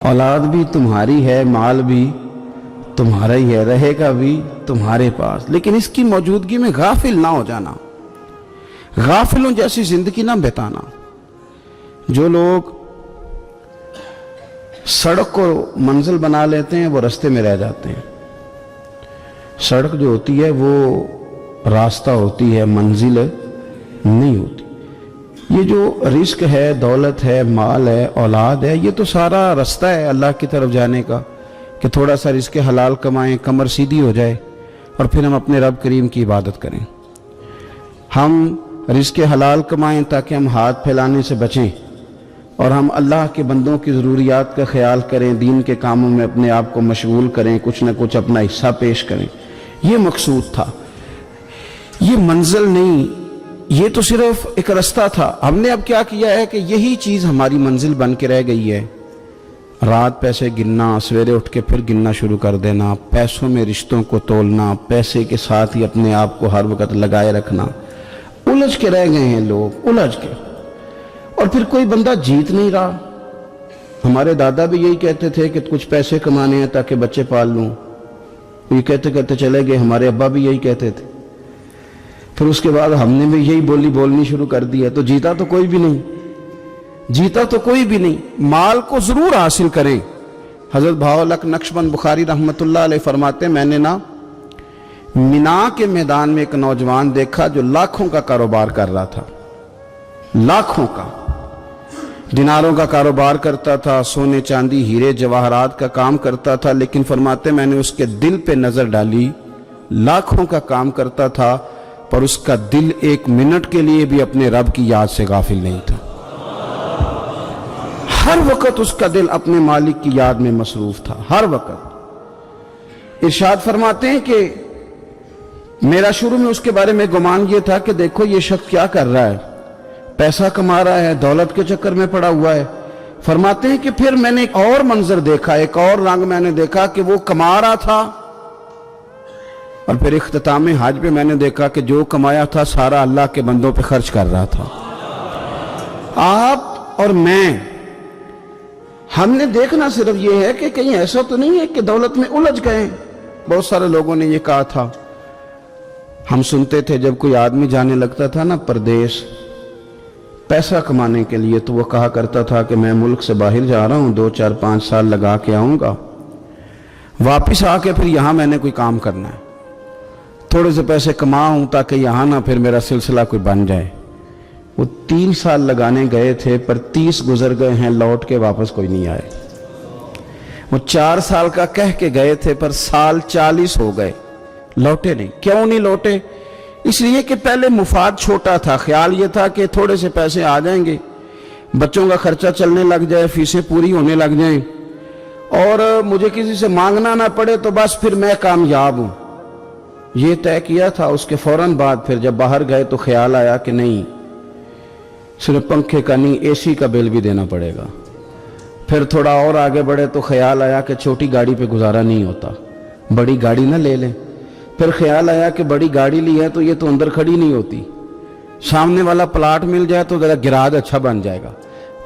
औलाद भी तुम्हारी है, माल भी तुम्हारा ही है, रहेगा भी तुम्हारे पास, लेकिन इसकी मौजूदगी में गाफिल ना हो जाना, गाफिलों जैसी जिंदगी ना बिताना। जो लोग सड़क को मंजिल बना लेते हैं वो रास्ते में रह जाते हैं। सड़क जो होती है वो रास्ता होती है, मंजिल नहीं होती। ये जो रिस्क है, दौलत है, माल है, औलाद है, ये तो सारा रास्ता है अल्लाह की तरफ जाने का, कि थोड़ा सा रिस्क हलाल कमाएं, कमर सीधी हो जाए और फिर हम अपने रब करीम की इबादत करें। हम रिस्क हलाल कमाएं ताकि हम हाथ फैलाने से बचें और हम अल्लाह के बंदों की ज़रूरियात का ख्याल करें, दीन के कामों में अपने आप को मशगूल करें, कुछ न कुछ अपना हिस्सा पेश करें। ये मकसूद था, ये मंजिल नहीं, ये तो सिर्फ एक रास्ता था। हमने अब क्या किया है कि यही चीज़ हमारी मंजिल बन के रह गई है। रात पैसे गिनना, सवेरे उठ के फिर गिनना शुरू कर देना, पैसों में रिश्तों को तोलना, पैसे के साथ ही अपने आप को हर वक्त लगाए रखना, उलझ के रह गए हैं लोग, उलझ के। और फिर कोई बंदा जीत नहीं रहा। हमारे दादा भी यही कहते थे कि कुछ पैसे कमाने हैं ताकि बच्चे पाल लूं, ये कहते कहते चले गए। हमारे अब्बा भी यही कहते थे। फिर उसके बाद हमने भी यही बोलनी शुरू कर दी है। तो जीता तो कोई भी नहीं, जीता तो कोई भी नहीं। माल को जरूर हासिल करें। हजरत भावलक नक्शबंद बुखारी रहमतुल्लाह अलैह फरमाते, मैंने ना मिना के मैदान में एक नौजवान देखा जो लाखों का कारोबार कर रहा था, लाखों का, दिनारों का कारोबार करता था, सोने चांदी हीरे जवाहरात का काम करता था। लेकिन फरमाते मैंने उसके दिल पे नजर डाली, लाखों का काम करता था पर उसका दिल एक मिनट के लिए भी अपने रब की याद से गाफिल नहीं था। हर वक्त उसका दिल अपने मालिक की याद में मसरूफ था, हर वक्त। इरशाद फरमाते हैं कि मेरा शुरू में उसके बारे में गुमान ये था कि देखो ये शख्स क्या कर रहा है, पैसा कमा रहा है, दौलत के चक्कर में पड़ा हुआ है। फरमाते हैं कि फिर मैंने एक और मंजर देखा, एक और रंग मैंने देखा कि वो कमा रहा था। और फिर इख्तिताम हज पे मैंने देखा कि जो कमाया था सारा अल्लाह के बंदों पे खर्च कर रहा था। आप और मैं, हमने देखना सिर्फ ये है कि कहीं ऐसा तो नहीं है कि दौलत में उलझ गए। बहुत सारे लोगों ने ये कहा था, हम सुनते थे जब कोई आदमी जाने लगता था ना परदेश पैसा कमाने के लिए, तो वो कहा करता था कि मैं मुल्क से बाहर जा रहा हूं, 2, 4, 5 साल लगा के आऊंगा, वापिस आके फिर यहां मैंने कोई काम करना है, थोड़े से पैसे कमाऊं ताकि यहां ना फिर मेरा सिलसिला कोई बन जाए। वो 3 साल लगाने गए थे पर 30 गुजर गए हैं, लौट के वापस कोई नहीं आए। वो 4 साल का कह के गए थे पर साल 40 हो गए, लौटे नहीं। क्यों नहीं लौटे? इसलिए कि पहले मुफाद छोटा था, ख्याल ये था कि थोड़े से पैसे आ जाएंगे, बच्चों का खर्चा चलने लग जाए, फीसें पूरी होने लग जाएं और मुझे किसी से मांगना ना पड़े तो बस फिर मैं कामयाब हूं। ये तय किया था। उसके फौरन बाद फिर जब बाहर गए तो ख्याल आया कि नहीं, सिर्फ पंखे का नहीं एसी का बिल भी देना पड़ेगा। फिर थोड़ा और आगे बढ़े तो ख्याल आया कि छोटी गाड़ी पे गुजारा नहीं होता, बड़ी गाड़ी ना ले लें। फिर ख्याल आया कि बड़ी गाड़ी ली है तो ये तो अंदर खड़ी नहीं होती, सामने वाला प्लाट मिल जाए तो जरा गिराज अच्छा बन जाएगा।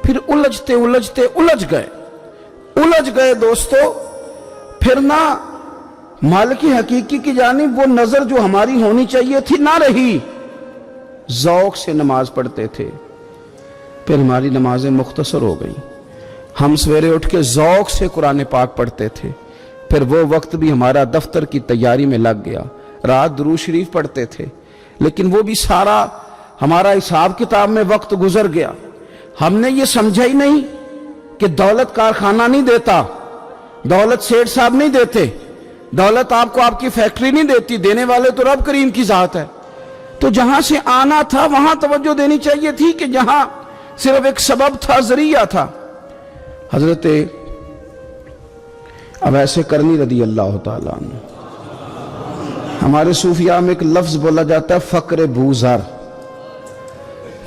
फिर उलझते उलझते उलझ गए दोस्तों। फिर ना मालिक हकीकी की जानिब वो नजर जो हमारी होनी चाहिए थी ना रही। ज़ौक़ से नमाज पढ़ते थे, फिर हमारी नमाजें मुख्तसर हो गई। हम सवेरे उठ के ज़ौक़ से कुरान पाक पढ़ते थे, फिर वो वक्त भी हमारा दफ्तर की तैयारी में लग गया। रात दुरूद शरीफ पढ़ते थे, लेकिन वो भी सारा हमारा हिसाब किताब में वक्त गुजर गया। हमने ये समझा ही नहीं कि दौलत कारखाना नहीं देता, दौलत सेठ साहब नहीं देते, दौलत आपको आपकी फैक्ट्री नहीं देती, देने वाले तो रब करीम की जात है। तो जहां से आना था वहां तवज्जो देनी चाहिए थी कि जहां सिर्फ एक सबब था, जरिया था। हजरत अवैसे करनी रदी अल्लाह ताला अन्हु, हमारे सूफिया में एक लफ्ज बोला जाता है फक्र बूज़र,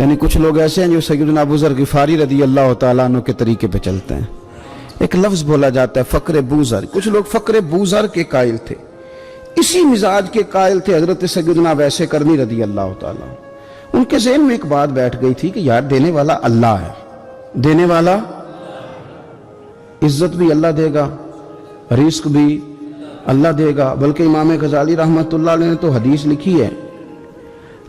यानी कुछ लोग ऐसे हैं जो सैयदना अबू ज़र गिफारी रदी अल्लाह ताला अन्हु के तरीके पे चलते हैं। एक लफ्ज बोला जाता है फक्र बूज़र। कुछ लोग फक्र बूज़र के कायल थे, इसी मिजाज के कायल थे हजरत सैयदना अवैसे करनी रदी अल्लाह ताला। उनके ज़हन में एक बात बैठ गई थी कि यार देने वाला अल्लाह है, देने वाला इज्जत भी अल्लाह देगा, रिस्क भी अल्लाह देगा। बल्कि इमाम गजाली रहमतुल्लाह अलैह ने तो हदीस लिखी है,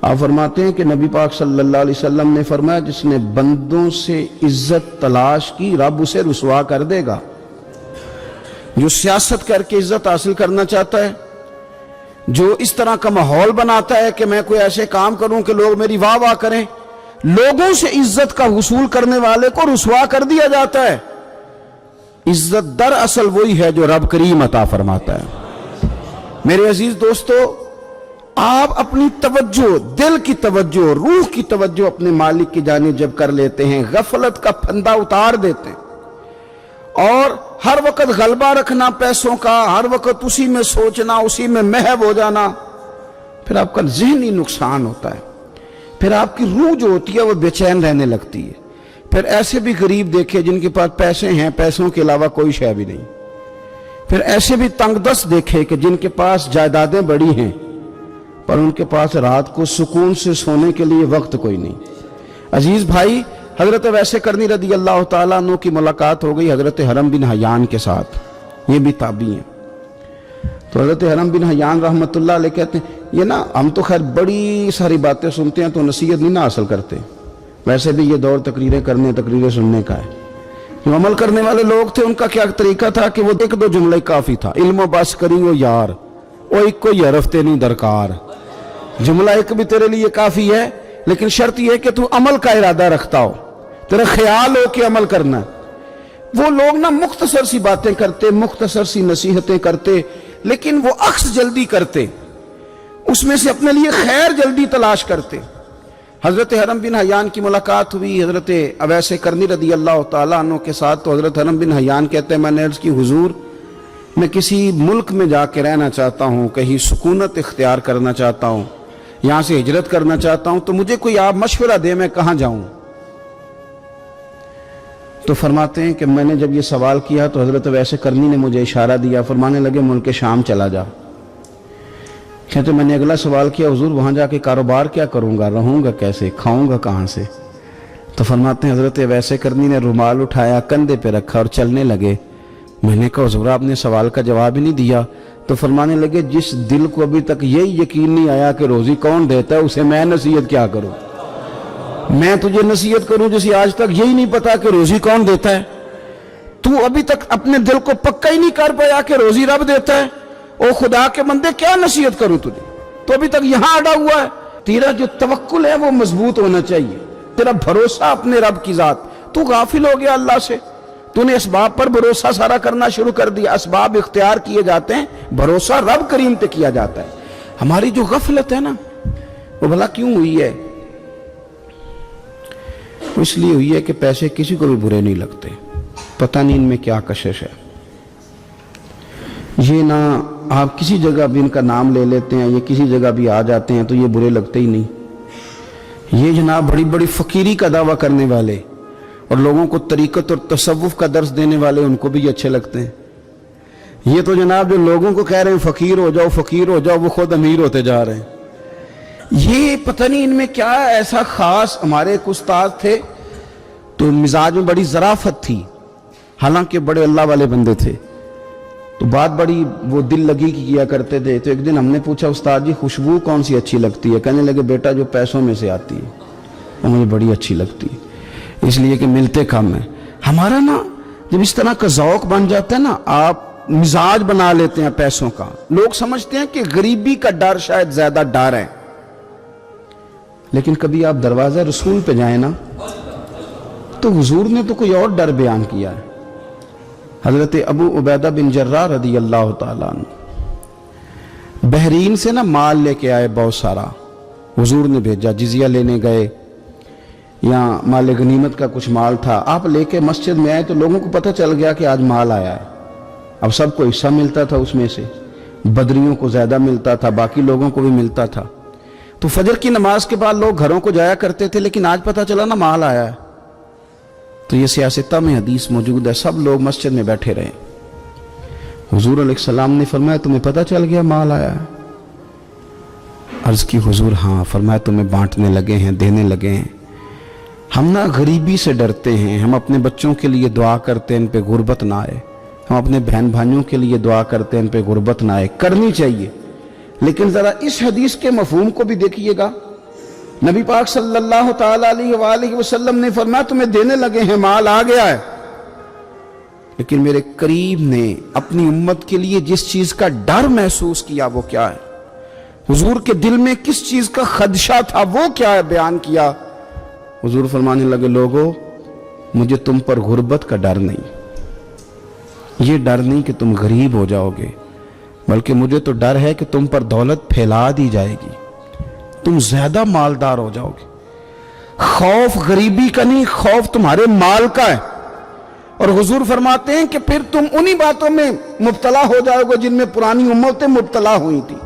आप फरमाते हैं कि नबी पाक सल्लल्लाहु अलैहि वसल्लम ने फरमाया, जिसने बंदों से इज्जत तलाश की रब उसे रुसवा कर देगा। जो सियासत करके इज्जत हासिल करना चाहता है, जो इस तरह का माहौल बनाता है कि मैं कोई ऐसे काम करूं कि लोग मेरी वाह वाह करें, लोगों से इज्जत का वसूल करने वाले को रुसवा कर दिया जाता है। इज्जत दरअसल वही है जो रब करीम अता फरमाता है। मेरे अजीज दोस्तों, आप अपनी तवज्जो, दिल की तवज्जो, रूह की तवज्जो अपने मालिक की जानिब जब कर लेते हैं, गफलत का फंदा उतार देते हैं और हर वक्त गलबा रखना पैसों का, हर वक्त उसी में सोचना, उसी में महव हो जाना, फिर आपका ज़हनी नुकसान होता है। फिर आपकी रूह जो होती है वो बेचैन रहने लगती है। फिर ऐसे भी गरीब देखे जिनके पास पैसे हैं, पैसों के अलावा कोई शय भी नहीं। फिर ऐसे भी तंगदस्त देखे कि जिनके पास जायदादें बड़ी हैं पर उनके पास रात को सुकून से सोने के लिए वक्त कोई नहीं। अजीज भाई, हजरत वैसे करनी रदी अल्लाह ताला अन्हु की मुलाकात हो गई हजरत हरम बिन हयान के साथ। ये भी ताबी हैं। तो हजरत हरम बिन हयान रहमतुल्लाह अलैह कहते हैं, ये ना हम तो खैर बड़ी सारी बातें सुनते हैं तो नसीहत नहीं ना हासिल करते। वैसे भी ये दौर तकरीरें करने, तकरीरें सुनने का है। जो अमल करने वाले लोग थे उनका क्या तरीका था कि वो एक दो जुमले काफी था। इल्म बस करी हो यार, ओ एक कोई हरफते नहीं दरकार। जुमला एक भी तेरे लिए काफी है, लेकिन शर्त यह है कि तू अमल का इरादा रखता हो, तेरा ख्याल हो कि अमल करना। वो लोग ना मुख्तसर सी बातें करते, मुख्तसर सी नसीहतें करते, लेकिन वो अक्स जल्दी करते, उसमें से अपने लिए खैर जल्दी तलाश करते। हजरत हरम बिन हयान की मुलाकात हुई हजरत अवैस करनी रदी अल्लाह ताला अन्हु के साथ। तो हजरत हरम बिन हयान कहते हैं, मैंने अर्ज की, हुजूर मैं किसी मुल्क में जाके रहना चाहता हूँ, कहीं सुकूनत इख्तियार करना चाहता हूँ, यहाँ से हिजरत करना चाहता हूँ, तो मुझे कोई आप मशवरा दे, मैं कहाँ जाऊँ। तो फरमाते हैं कि मैंने जब ये सवाल किया तो हजरत वैसे करनी ने मुझे इशारा दिया, फरमाने लगे मुल्क शाम चला जा। कहते मैंने अगला सवाल किया, हुजूर वहाँ जाके कारोबार क्या करूँगा, रहूँगा कैसे, खाऊँगा कहाँ से। तो फरमाते हैं हजरत वैसे करनी ने रुमाल उठाया, कंधे पे रखा और चलने लगे। मैंने कहा हुजूर आपने सवाल का जवाब ही नहीं दिया। तो फरमाने लगे, जिस दिल को अभी तक यही यकीन नहीं आया कि रोजी कौन देता है, उसे मैं नसीहत क्या करूँ। मैं तुझे नसीहत करूं जिसे आज तक यही नहीं पता कि रोजी कौन देता है। तू अभी तक अपने दिल को पक्का ही नहीं कर पाया कि रोजी रब देता है। ओ खुदा के बंदे, क्या नसीहत करूं तुझे, तो अभी तक यहां अड़ा हुआ है। तेरा जो तवक्कुल है वो मजबूत होना चाहिए, तेरा भरोसा अपने रब की जात। तू गाफिल हो गया अल्लाह से, तूने इसबाब पर भरोसा सारा करना शुरू कर दिया। इसबाब इख्तियार किए जाते हैं, भरोसा रब करीम पे किया जाता है। हमारी जो गफलत है ना, वो भला क्यों हुई है? इसलिए हुई है कि पैसे किसी को भी बुरे नहीं लगते, पता नहीं इनमें क्या कशिश है। ये ना आप किसी जगह भी इनका नाम ले लेते हैं, ये किसी जगह भी आ जाते हैं तो ये बुरे लगते ही नहीं। ये जनाब बड़ी बड़ी फकीरी का दावा करने वाले और लोगों को तरीकत और तसव्वुफ का दर्स देने वाले, उनको भी अच्छे लगते हैं। ये तो जनाब जो लोगों को कह रहे हैं फकीर हो जाओ, फकीर हो जाओ, वो खुद अमीर होते जा रहे हैं। ये पता नहीं इनमें क्या ऐसा खास। हमारे एक उस्ताद थे तो मिजाज में बड़ी ज़राफत थी, हालांकि बड़े अल्लाह वाले बंदे थे, तो बात बड़ी वो दिल लगी की किया करते थे। तो एक दिन हमने पूछा, उस्ताद जी खुशबू कौन सी अच्छी लगती है? कहने लगे, बेटा जो पैसों में से आती है वो मुझे बड़ी अच्छी लगती है, इसलिए कि मिलते कम है। हमारा ना जब इस तरह का ज़ौक़ बन जाता है ना, आप मिजाज बना लेते हैं पैसों का। लोग समझते हैं कि गरीबी का डर शायद ज्यादा डर है, लेकिन कभी आप दरवाज़ा रसूल पे जाए ना, तो हुजूर ने तो कोई और डर बयान किया है। हजरत अबू उबैदा बिन जर्राह रदी अल्लाह ताला अन्हु बहरीन से ना माल लेके आए बहुत सारा, हुजूर ने भेजा, जिजिया लेने गए या माल गनीमत का कुछ माल था, आप लेके मस्जिद में आए तो लोगों को पता चल गया कि आज माल आया है। अब सबको हिस्सा मिलता था उसमें से, बदरियों को ज्यादा मिलता था, बाकी लोगों को भी मिलता था। तो फजर की नमाज के बाद लोग घरों को जाया करते थे, लेकिन आज पता चला ना माल आया है। तो ये सियासता में हदीस मौजूद है, सब लोग मस्जिद में बैठे रहे। हुजूर अलैहिस्सलाम ने फरमाया, तुम्हें पता चल गया माल आया है? अर्ज की, हुजूर हाँ। फरमाया, तुम्हें बांटने लगे हैं, देने लगे हैं? हम ना गरीबी से डरते हैं, हम अपने बच्चों के लिए दुआ करते हैं इन पे गुर्बत ना आए, हम अपने बहन भाइयों के लिए दुआ करते हैं इन पे गुर्बत ना आए, करनी चाहिए। लेकिन जरा इस हदीस के मफहूम को भी देखिएगा। नबी पाक सल्लल्लाहु ताला अलैहि वसल्लम ने फरमाया तुम्हें देने लगे हैं, माल आ गया है, लेकिन मेरे करीब ने अपनी उम्मत के लिए जिस चीज का डर महसूस किया वो क्या है, हुजूर के दिल में किस चीज का खदशा था वो क्या है, बयान किया। हुजूर फरमाने लगे लोगों मुझे तुम पर गुर्बत का डर नहीं, ये डर नहीं कि तुम गरीब हो जाओगे, बल्कि मुझे तो डर है कि तुम पर दौलत फैला दी जाएगी, तुम ज्यादा मालदार हो जाओगे। खौफ गरीबी का नहीं, खौफ तुम्हारे माल का है। और हुजूर फरमाते हैं कि फिर तुम उन्हीं बातों में मुब्तला हो जाओगे जिनमें पुरानी उम्मतें मुब्तला हुई थी,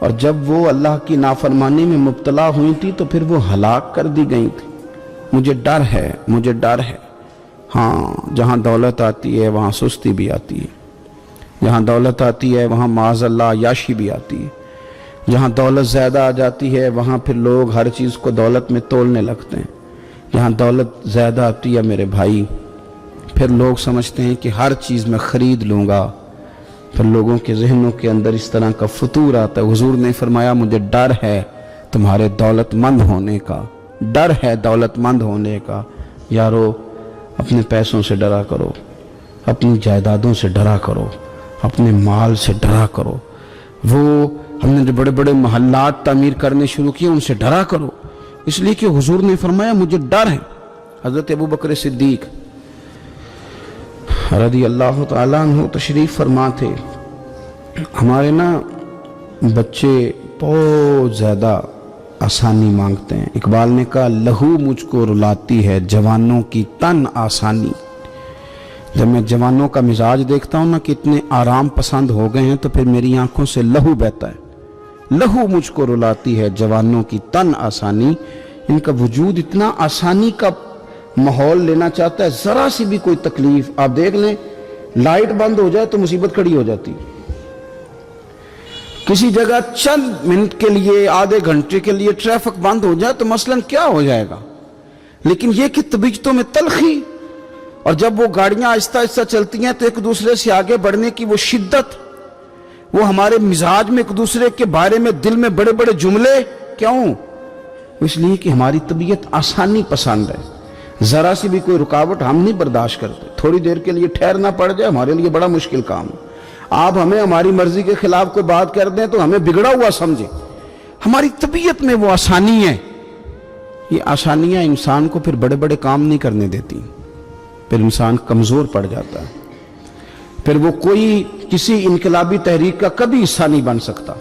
और जब वो अल्लाह की नाफरमानी में मुब्तला हुई थी तो फिर वो हलाक कर दी गई थी। मुझे डर है, मुझे डर है। हाँ, जहां दौलत आती है वहां सुस्ती भी आती है, जहां दौलत आती है वहां माज़अल्लाह याशी भी आती है, जहां दौलत ज्यादा आ जाती है वहां फिर लोग हर चीज को दौलत में तोलने लगते हैं। जहां दौलत ज्यादा आती है मेरे भाई, फिर लोग समझते हैं कि हर चीज मैं खरीद लूंगा, फिर लोगों के जहनों के अंदर इस तरह का फतूर आता है। हुजूर ने फरमाया मुझे डर है तुम्हारे दौलतमंद होने का, डर है दौलतमंद होने का। यारो अपने पैसों से डरा करो, अपनी जायदादों से डरा करो, अपने माल से डरा करो। वो हमने जो बड़े बड़े महल्लात तामीर करने शुरू किए उनसे डरा करो, इसलिए कि हुजूर ने फरमाया मुझे डर है। हजरत अबू बकर सिद्दीक रज़ी अल्लाह ताला अन्हु तशरीफ फरमा थे। हमारे ना बच्चे बहुत ज़्यादा आसानी मांगते हैं। इकबाल ने कहा लहू मुझको रुलाती है जवानों की तन आसानी। जब मैं जवानों का मिजाज देखता हूँ ना कि इतने आराम पसंद हो गए हैं तो फिर मेरी आंखों से लहू बहता है। लहू मुझको रुलाती है जवानों की तन आसानी। इनका वजूद इतना आसानी का माहौल लेना चाहता है, जरा सी भी कोई तकलीफ आप देख लें, लाइट बंद हो जाए तो मुसीबत खड़ी हो जाती है। किसी जगह चंद मिनट के लिए, आधे घंटे के लिए ट्रैफिक बंद हो जाए तो मसलन क्या हो जाएगा, लेकिन यह कि तबीयतों में तलखी, और जब वो गाड़ियां आहिस्ता आहिस्ता चलती हैं तो एक दूसरे से आगे बढ़ने की वो शिद्दत, वो हमारे मिजाज में एक दूसरे के बारे में दिल में बड़े बड़े जुमले, क्यों? इसलिए कि हमारी तबीयत आसानी पसंद है। जरा सी भी कोई रुकावट हम नहीं बर्दाश्त करते। थोड़ी देर के लिए ठहरना पड़ जाए हमारे लिए बड़ा मुश्किल काम है। आप हमें हमारी मर्जी के खिलाफ कोई बात कर दें तो हमें बिगड़ा हुआ समझे। हमारी तबीयत में वो आसानी है। ये आसानियां इंसान को फिर बड़े बड़े काम नहीं करने देती, फिर इंसान कमजोर पड़ जाता है, फिर वो कोई किसी इनकलाबी तहरीक का कभी हिस्सा नहीं बन सकता।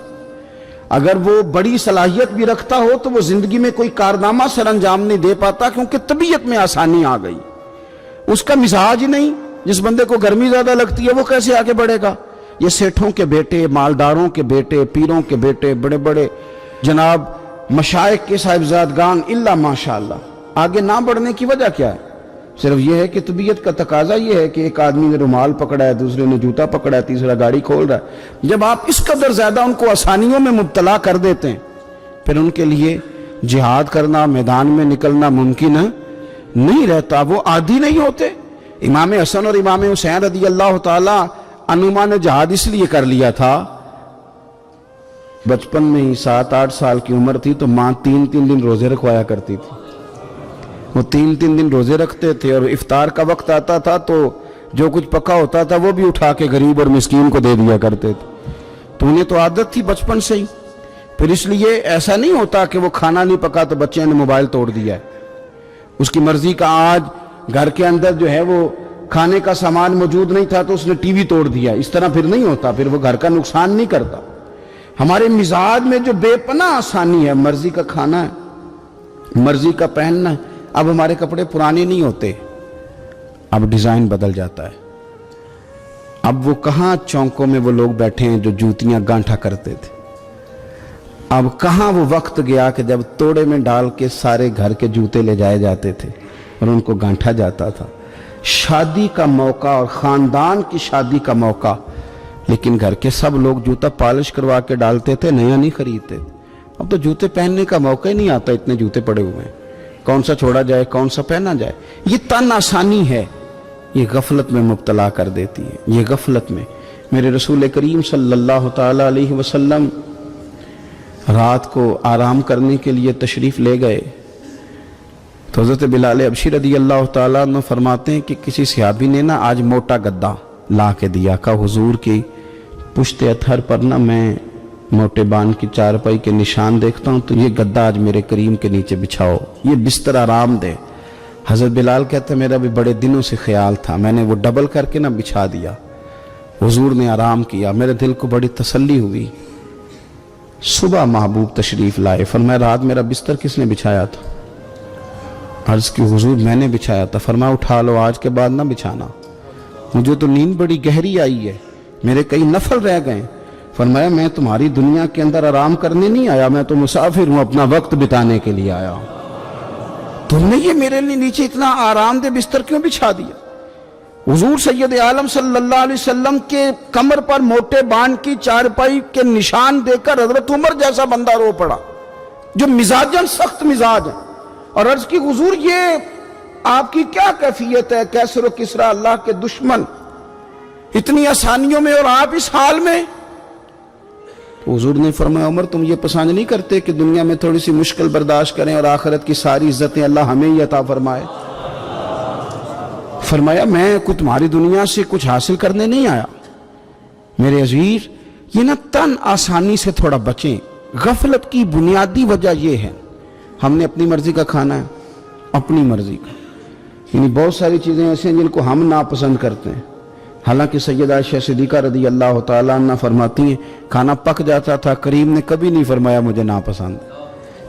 अगर वो बड़ी सलाहियत भी रखता हो तो वो जिंदगी में कोई कारनामा सर अंजाम नहीं दे पाता, क्योंकि तबीयत में आसानी आ गई। उसका मिजाज ही नहीं। जिस बंदे को गर्मी ज्यादा लगती है वो कैसे आगे बढ़ेगा? ये सेठों के बेटे, मालदारों के बेटे, पीरों के बेटे, बड़े बड़े जनाब मशाइख के साहिबजादगान इल्ला माशाअल्लाह आगे ना बढ़ने की वजह क्या है? सिर्फ यह है कि तबीयत का तकाजा यह है कि एक आदमी ने रुमाल पकड़ा है, दूसरे ने जूता पकड़ा है, तीसरा गाड़ी खोल रहा है। जब आप इस कदर ज्यादा उनको आसानियों में मुब्तला कर देते हैं, फिर उनके लिए जिहाद करना, मैदान में निकलना मुमकिन नहीं रहता। वो आदी नहीं होते। इमाम हसन और इमाम हुसैन रज़ी अल्लाह ताला अन्हुमा ने जिहाद इसलिए कर लिया था, बचपन में ही 7-8 साल की उम्र थी तो माँ 3-3 दिन रोजे रखवाया करती थी। वो 3-3 दिन रोजे रखते थे और इफ्तार का वक्त आता था तो जो कुछ पका होता था वो भी उठा के गरीब और मिस्कीन को दे दिया करते थे। तो उन्हें तो आदत थी बचपन से ही। फिर इसलिए ऐसा नहीं होता कि वो खाना नहीं पका तो बच्चे ने मोबाइल तोड़ दिया है, उसकी मर्जी का। आज घर के अंदर जो है वो खाने का सामान मौजूद नहीं था तो उसने टीवी तोड़ दिया, इस तरह फिर नहीं होता, फिर वो घर का नुकसान नहीं करता। हमारे मिजाज में जो बेपनाह आसानी है, मर्जी का खाना है, मर्जी का पहनना है। अब हमारे कपड़े पुराने नहीं होते, अब डिजाइन बदल जाता है। अब वो कहां चौकों में वो लोग बैठे हैं जो जूतियां गांठा करते थे। अब कहां वो वक्त गया कि जब तोड़े में डाल के सारे घर के जूते ले जाए जाते थे और उनको गांठा जाता था। शादी का मौका और खानदान की शादी का मौका, लेकिन घर के सब लोग जूता पॉलिश करवा के डालते थे, नया नहीं खरीदते। अब तो जूते पहनने का मौका ही नहीं आता, इतने जूते पड़े हुए हैं। कौन सा छोड़ा जाए, कौन सा पहना जाए। ये तन आसानी है, ये गफलत में मुब्तला कर देती है। ये गफलत में मेरे रसूल करीम सल्लल्लाहु ताला अलैहि वसल्लम रात को आराम करने के लिए तशरीफ़ ले गए तो हज़रत बिलाल हबशी रदी अल्लाह ताला अन्हु फरमाते हैं कि किसी सहाबी ने ना आज मोटा गद्दा ला के दिया। कहा हुजूर की पुश्ते अथर पर ना मैं मोटे बान की चारपाई के निशान देखता हूँ, तो ये गद्दा आज मेरे करीम के नीचे बिछाओ, ये बिस्तर आराम दे। हज़रत बिलाल कहते मेरा भी बड़े दिनों से ख्याल था, मैंने वो डबल करके ना बिछा दिया। हुजूर ने आराम किया, मेरे दिल को बड़ी तसल्ली हुई। सुबह महबूब तशरीफ़ लाए, फरमाया रात मेरा बिस्तर किसने बिछाया था? अर्ज़ की हुजूर मैंने बिछाया था। फरमाया उठा लो, आज के बाद ना बिछाना, मुझे तो नींद बड़ी गहरी आई है, मेरे कई नफल रह गए। फरमाया मैं तुम्हारी दुनिया के अंदर आराम करने नहीं आया, मैं तो मुसाफिर हूं, अपना वक्त बिताने के लिए आया हूं। तुमने ये मेरे लिए नीचे इतना आरामदेह बिस्तर क्यों बिछा दिया? हुजूर सैयद आलम सल्लल्लाहु अलैहि वसल्लम के कमर पर मोटे बाण की चारपाई के निशान देखकर हजरत उमर जैसा बंदा रो पड़ा, जो मिजाजन सख्त मिजाज है, और अर्ज की हुजूर ये आपकी क्या कैफियत है? कैसर किसरा अल्लाह के दुश्मन इतनी आसानियों में और आप इस हाल में। तो हुजूर ने फरमाया उमर तुम ये पसंद नहीं करते कि दुनिया में थोड़ी सी मुश्किल बर्दाश्त करें और आखिरत की सारी इज्जतें अल्लाह हमें ही अता फरमाए? फरमाया मैं कुछ तुम्हारी दुनिया से कुछ हासिल करने नहीं आया मेरे अजीज। ये ना तन आसानी से थोड़ा बचें। गफलत की बुनियादी वजह ये है हमने अपनी मर्जी का खाना है, अपनी मर्जी का, यानी बहुत सारी चीजें ऐसी हैं जिनको हम नापसंद करते हैं। हालांकि सैयदा आयशा सिद्दीका रदी अल्लाह ताला अन्हा फरमाती हैं खाना पक जाता था, करीम ने कभी नहीं फरमाया मुझे नापसंद।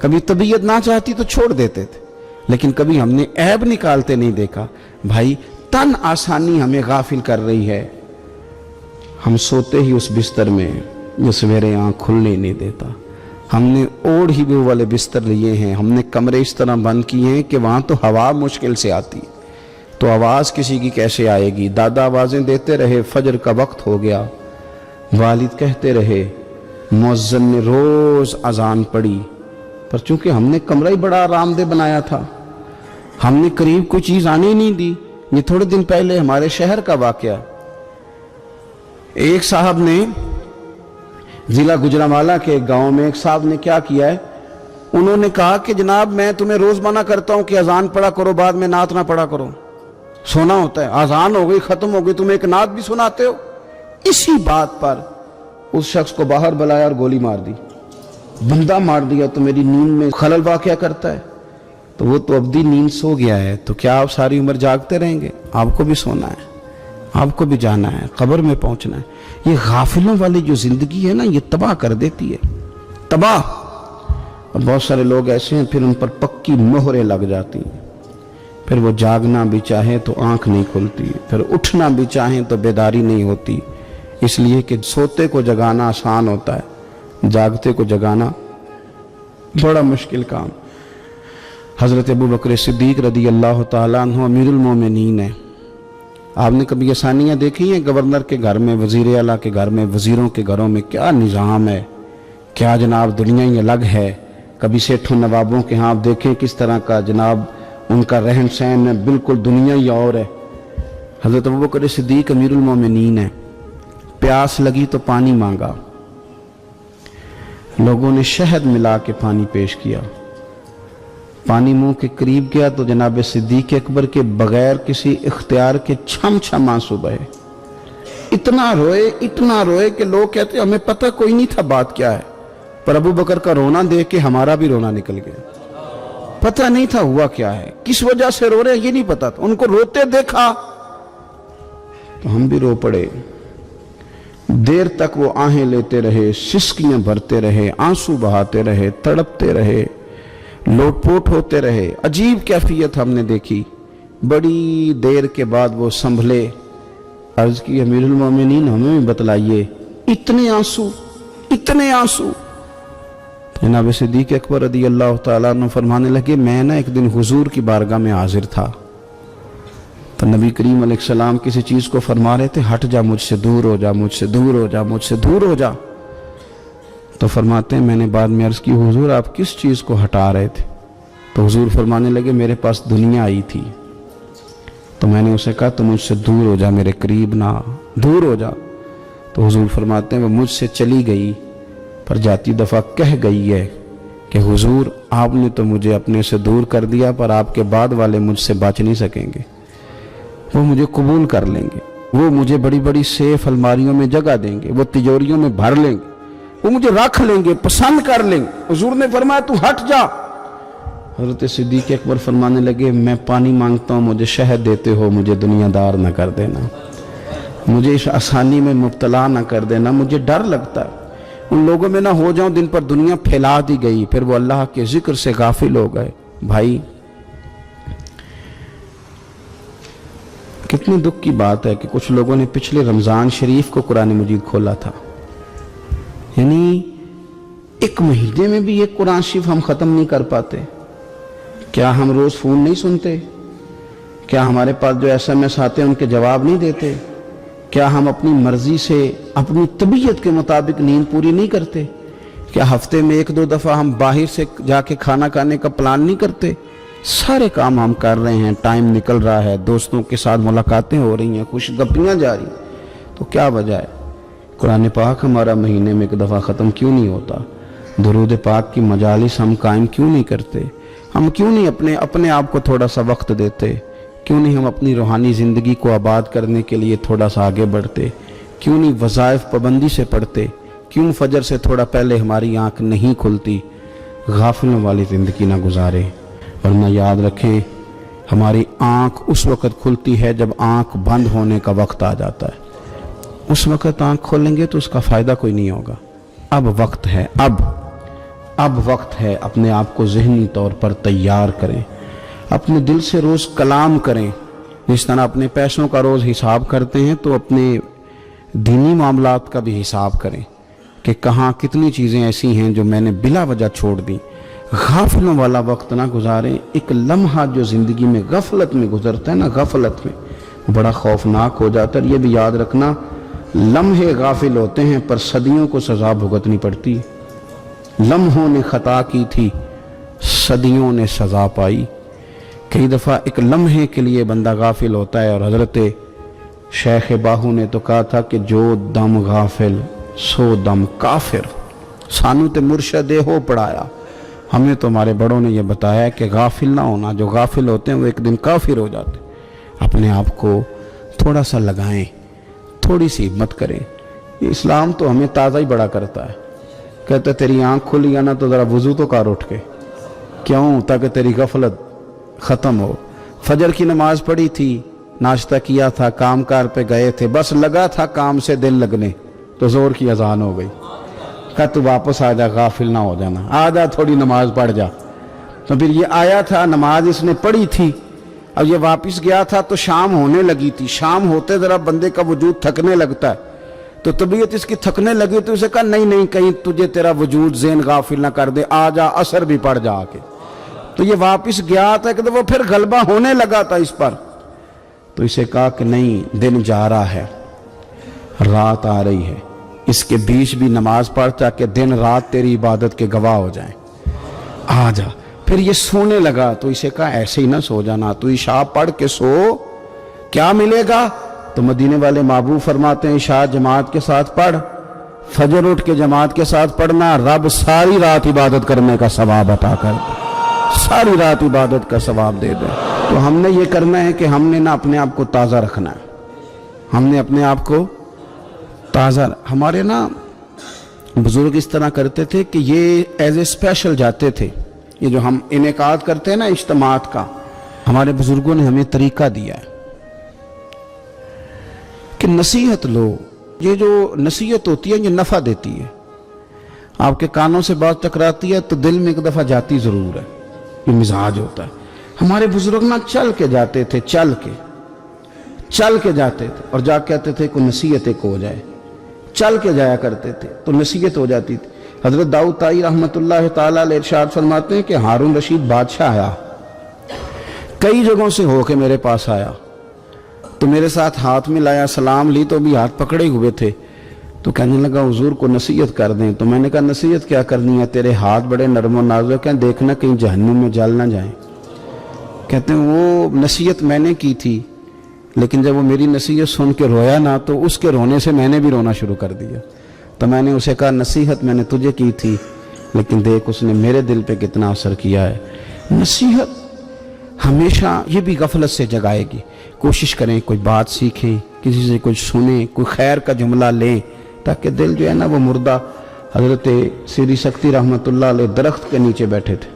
कभी तबीयत ना चाहती तो छोड़ देते थे, लेकिन कभी हमने ऐब निकालते नहीं देखा। भाई तन आसानी हमें गाफिल कर रही है। हम सोते ही उस बिस्तर में जो सवेरे आँख खुलने नहीं देता, हमने ओढ़ ही वो वाले बिस्तर लिए हैं, हमने कमरे इस तरह बंद किए हैं कि वहाँ तो हवा मुश्किल से आती, तो आवाज़ किसी की कैसे आएगी? दादा आवाज़ें देते रहे, फजर का वक्त हो गया, वालिद कहते रहे, मुअज्जिन ने रोज़ अजान पढ़ी, पर चूंकि हमने कमरा ही बड़ा आरामदेह बनाया था, हमने करीब कोई चीज़ आने ही नहीं दी। ये थोड़े दिन पहले हमारे शहर का वाकया, एक साहब ने जिला गुजरांवाला के एक गांव में एक साहब ने क्या किया है, उन्होंने कहा कि जनाब मैं तुम्हें रोज मना करता हूं कि अजान पढ़ा करो, बाद में नात ना पढ़ा करो, सोना होता है। अजान हो गई, खत्म हो गई, तुम एक नात भी सुनाते हो। इसी बात पर उस शख्स को बाहर बुलाया और गोली मार दी, बंदा मार दिया। तो मेरी नींद में खलल वाकया करता है, तो वो तो अब्दी नींद सो गया है, तो क्या आप सारी उम्र जागते रहेंगे? आपको भी सोना है, आपको भी जाना है, कब्र में पहुंचना है। ये गाफिलों वाली जो जिंदगी है ना, ये तबाह कर देती है, तबाह। और बहुत सारे लोग ऐसे हैं फिर उन पर पक्की मोहरें लग जाती हैं, फिर वो जागना भी चाहे तो आंख नहीं खुलती, फिर उठना भी चाहे तो बेदारी नहीं होती, इसलिए कि सोते को जगाना आसान होता है, जागते को जगाना बड़ा मुश्किल काम। हजरत अबू बकर सिद्दीक रदी अल्लाह ताला अन्हु अमीरुल मोमिनीन है। आपने कभी आसानियाँ देखी हैं? गवर्नर के घर में, वजीर आला के घर में, वजीरों के घरों में क्या निज़ाम है, क्या जनाब दुनिया ही अलग है। कभी सेठों नवाबों के यहाँ आप देखें किस तरह का जनाब उनका रहन सहन है, बिल्कुल दुनिया ही और है। हज़रत अबू बकर सिद्दीक अमीरुल मोमिनीन है। प्यास लगी तो पानी मांगा, लोगों ने शहद मिला के पानी पेश किया, पानी मुंह के करीब गया तो जनाब सिद्दीक अकबर के बगैर किसी इख्तियार के छम छम आंसू बहे। इतना रोए कि लोग कहते हमें पता कोई नहीं था बात क्या है, पर अबू बकर का रोना देख के हमारा भी रोना निकल गया। पता नहीं था हुआ क्या है, किस वजह से रो रहे हैं ये नहीं पता था। उनको रोते देखा तो हम भी रो पड़े। देर तक वो आहें लेते रहे, सिसकियां भरते रहे, आंसू बहाते रहे, तड़पते रहे, लोटपोट होते रहे। अजीब कैफियत हमने देखी। बड़ी देर के बाद वो संभले, अर्ज की अमीरुल मोमिनीन हमें भी बतलाइए, इतने आंसू, इतने आंसू। जनाब सिद्दीक अकबर रदी अल्लाह ताला अन्हु फरमाने लगे, मैं ना एक दिन हुजूर की बारगाह में हाजिर था, तो नबी करीम अलैहिस्सलाम किसी चीज को फरमा रहे थे, हट जा मुझसे, दूर हो जा, मुझसे दूर हो जा, मुझसे दूर हो जा। तो फरमाते हैं मैंने बाद में अर्ज की, हुजूर आप किस चीज को हटा रहे थे? तो हुजूर फरमाने लगे मेरे पास दुनिया आई थी, तो मैंने उसे कहा तुम मुझसे दूर हो जा, मेरे करीब ना, दूर हो जा। तो हुजूर फरमाते हैं वो मुझसे चली गई, पर जाती दफ़ा कह गई है कि हुजूर आपने तो मुझे अपने से दूर कर दिया, पर आपके बाद वाले मुझसे बच नहीं सकेंगे, वो मुझे कबूल कर लेंगे, वो मुझे बड़ी बड़ी सेफ अलमारियों में जगह देंगे, वो तिजोरियों में भर लेंगे, वो मुझे रख लेंगे, पसंद कर लेंगे। हुजूर ने फरमाया तू हट जा। हज़रत सिद्दीक़ अकबर फरमाने लगे मैं पानी मांगता हूँ, मुझे शहद देते हो, मुझे दुनियादार ना कर देना, मुझे इस आसानी में मुब्तला ना कर देना, मुझे डर लगता है उन लोगों में ना हो जाऊं जिन पर दुनिया फैला दी गई, फिर वो अल्लाह के जिक्र से गाफिल हो गए। भाई कितनी दुख की बात है कि कुछ लोगों ने पिछले रमज़ान शरीफ को कुरान मजीद खोला था, यानी एक महीने में भी एक कुरान शरीफ हम ख़त्म नहीं कर पाते। क्या हम रोज़ फ़ोन नहीं सुनते? क्या हमारे पास जो SMS आते हैं उनके जवाब नहीं देते? क्या हम अपनी मर्जी से अपनी तबीयत के मुताबिक नींद पूरी नहीं करते? क्या हफ्ते में 1-2 दफ़ा हम बाहर से जाके खाना खाने का प्लान नहीं करते? सारे काम हम कर रहे हैं, टाइम निकल रहा है, दोस्तों के साथ मुलाकातें हो रही हैं, खुशगपियाँ जारी, तो क्या वजह है? कुरान पाक हमारा महीने में 1 दफ़ा ख़त्म क्यों नहीं होता? दुरूद पाक की मजालिस हम कायम क्यों नहीं करते? हम क्यों नहीं अपने आप को थोड़ा सा वक्त देते? क्यों नहीं हम अपनी रूहानी ज़िंदगी को आबाद करने के लिए थोड़ा सा आगे बढ़ते? क्यों नहीं वज़ाइफ पाबंदी से पढ़ते? क्यों फजर से थोड़ा पहले हमारी आँख नहीं खुलती? गाफिलों वाली ज़िंदगी ना गुजारे। वरना याद रखें हमारी आँख उस वक़्त खुलती है जब आँख बंद होने का वक्त आ जाता है। उस वक़्त आँख खोलेंगे तो उसका फ़ायदा कोई नहीं होगा। अब वक्त है, अब वक्त है, अपने आप को ज़हनी तौर पर तैयार करें, अपने दिल से रोज़ कलाम करें। जिस तरह अपने पैसों का रोज़ हिसाब करते हैं तो अपने दीनी मामलात का भी हिसाब करें कि कहाँ कितनी चीज़ें ऐसी हैं जो मैंने बिला वजह छोड़ दी। गाफिलों वाला वक्त ना गुजारें। एक लम्हा जो ज़िंदगी में गफलत में गुजरता है ना, गफलत में, बड़ा खौफनाक हो जाता है। ये भी याद रखना लम्हे गाफिल होते हैं पर सदियों को सज़ा भुगतनी पड़ती। लम्हों ने ख़ता की थी, सदियों ने सज़ा पाई। कई दफ़ा एक लम्हे के लिए बंदा गाफिल होता है। और हज़रत शेख बाहू ने तो कहा था कि जो दम गाफिल सो दम काफिर। सानू ते मुर्शदे हो पढ़ाया, हमें तो हमारे बड़ों ने यह बताया कि गाफिल ना होना, जो गाफिल होते हैं वो एक दिन काफिर हो जाते। अपने आप को थोड़ा सा लगाएं, थोड़ी सी हिम्मत करें। इस्लाम तो हमें ताज़ा ही बड़ा करता है। कहते तेरी आँख खुली है ना तो ज़रा वज़ू तो कर उठ के, क्यों? ताकि तेरी गफलत ख़त्म हो। फजर की नमाज पढ़ी थी, नाश्ता किया था, काम कार पे गए थे, बस लगा था काम से दिल लगने तो ज़ोर की अजान हो गई। कहा तू वापस आ जा, गाफिल ना हो जाना, आ जा थोड़ी नमाज पढ़ जा। तो फिर ये आया था, नमाज इसने पढ़ी थी, अब ये वापस गया था तो शाम होने लगी थी। शाम होते ज़रा बंदे का वजूद थकने लगता है, तो तबीयत इसकी थकने लगी तो उसे कहा नहीं कहीं तुझे तेरा वजूद ज़ेन गाफिल ना कर दे, आ जा, असर भी पढ़ जा आके। तो ये वापस गया था कि वो फिर गलबा होने लगा था इस पर, तो इसे कहा कि नहीं, दिन जा रहा है, रात आ रही है, इसके बीच भी नमाज पढ़ ताकि दिन रात तेरी इबादत के गवाह हो जाएं, आ जा। फिर ये सोने लगा तो इसे कहा ऐसे ही ना सो जाना, तू इशा पढ़ के सो, क्या मिलेगा? तो मदीने वाले महबूब फरमाते हैं इशा जमात के साथ पढ़, फजर उठ के जमात के साथ पढ़ना, रब सारी रात इबादत करने का सवाब अता कर दे, सारी रात इबादत का सवाब दे दे। तो हमने ये करना है कि हमने ना अपने आप को ताज़ा रखना है, हमने अपने आप को ताज़ा। हमारे ना बुजुर्ग इस तरह करते थे कि ये एज ए स्पेशल जाते थे। ये जो हम इनेकाद करते हैं ना इज्तिमात का, हमारे बुजुर्गों ने हमें तरीका दिया है कि नसीहत लो। ये जो नसीहत होती है ये नफ़ा देती है। आपके कानों से बात टकराती है तो दिल में एक दफ़ा जाती ज़रूर है, ये मिजाज होता है। हमारे बुजुर्ग ना चल के जाते थे, चल के जाते थे और जा कहते थे कोई नसीहत एक हो जाए। चल के जाया करते थे तो नसीहत हो जाती थी। हज़रत दाऊद ताई रहमतुल्लाह ताला अलैह इरशाद फरमाते हैं कि हारून रशीद बादशाह आया, कई जगहों से होके मेरे पास आया, तो मेरे साथ हाथ में लाया, सलाम ली तो भी हाथ पकड़े हुए थे। تو کہنے لگا حضور کو نصیحت کر دیں. تو میں نے کہا نصیحت کیا کرنی ہے, تیرے ہاتھ بڑے نرم و نازک ہیں, دیکھنا کہیں جہنم میں جل نہ جائیں. کہتے ہیں وہ نصیحت میں نے کی تھی, لیکن جب وہ میری نصیحت سن کے رویا نا تو اس کے رونے سے میں نے بھی رونا شروع کر دیا. تو میں نے اسے کہا نصیحت میں نے تجھے کی تھی, لیکن دیکھ اس نے میرے دل پہ کتنا اثر کیا ہے. نصیحت ہمیشہ یہ بھی غفلت سے جگائے گی. کوشش کریں کوئی بات سیکھیں, کسی سے کچھ سنیں, کوئی خیر کا جملہ لیں, تاکہ دل جو ہے نا وہ مردہ. حضرت سری سکتی رحمۃ اللہ علیہ درخت کے نیچے بیٹھے تھے,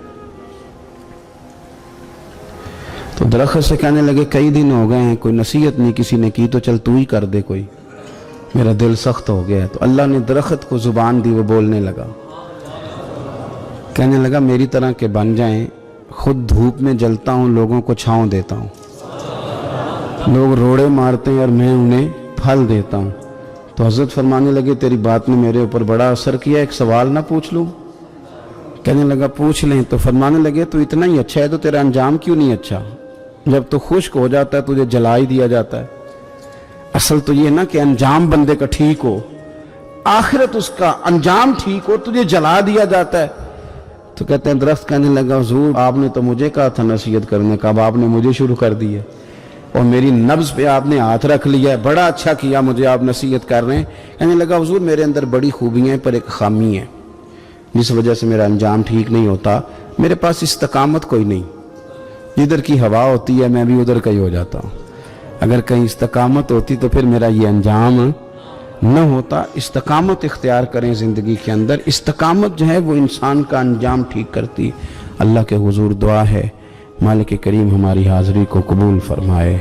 تو درخت سے کہنے لگے کئی دن ہو گئے ہیں کوئی نصیحت نہیں کسی نے کی, تو چل تو ہی کر دے کوئی, میرا دل سخت ہو گیا ہے. تو اللہ نے درخت کو زبان دی, وہ بولنے لگا. کہنے لگا میری طرح کے بن جائیں, خود دھوپ میں جلتا ہوں, لوگوں کو چھاؤں دیتا ہوں. لوگ روڑے مارتے ہیں اور میں انہیں پھل دیتا ہوں. تو حضرت فرمانے لگے تیری بات نے میرے اوپر بڑا اثر کیا, ایک سوال نہ پوچھ لوں؟ کہنے لگا پوچھ لیں. تو فرمانے لگے تو اتنا ہی اچھا ہے تو تیرا انجام کیوں نہیں اچھا؟ جب تو خشک ہو جاتا ہے تجھے جلا ہی دیا جاتا ہے. اصل تو یہ نا کہ انجام بندے کا ٹھیک ہو, آخرت اس کا انجام ٹھیک ہو, تجھے جلا دیا جاتا ہے. تو کہتے ہیں درخت کہنے لگا حضور آپ نے تو مجھے کہا تھا نصیحت کرنے کا, اب آپ نے مجھے شروع کر دی ہے, اور میری نبض پہ آپ نے ہاتھ رکھ لیا ہے, بڑا اچھا کیا مجھے آپ نصیحت کر رہے ہیں. کہنے لگا حضور میرے اندر بڑی خوبیاں ہیں پر ایک خامی ہے, جس وجہ سے میرا انجام ٹھیک نہیں ہوتا. میرے پاس استقامت کوئی نہیں, جدھر کی ہوا ہوتی ہے میں بھی ادھر کا ہی ہو جاتا ہوں. اگر کہیں استقامت ہوتی تو پھر میرا یہ انجام نہ ہوتا. استقامت اختیار کریں زندگی کے اندر, استقامت جو ہے وہ انسان کا انجام ٹھیک کرتی. اللہ کے حضور دعا ہے مالک کریم ہماری حاضری کو قبول فرمائے.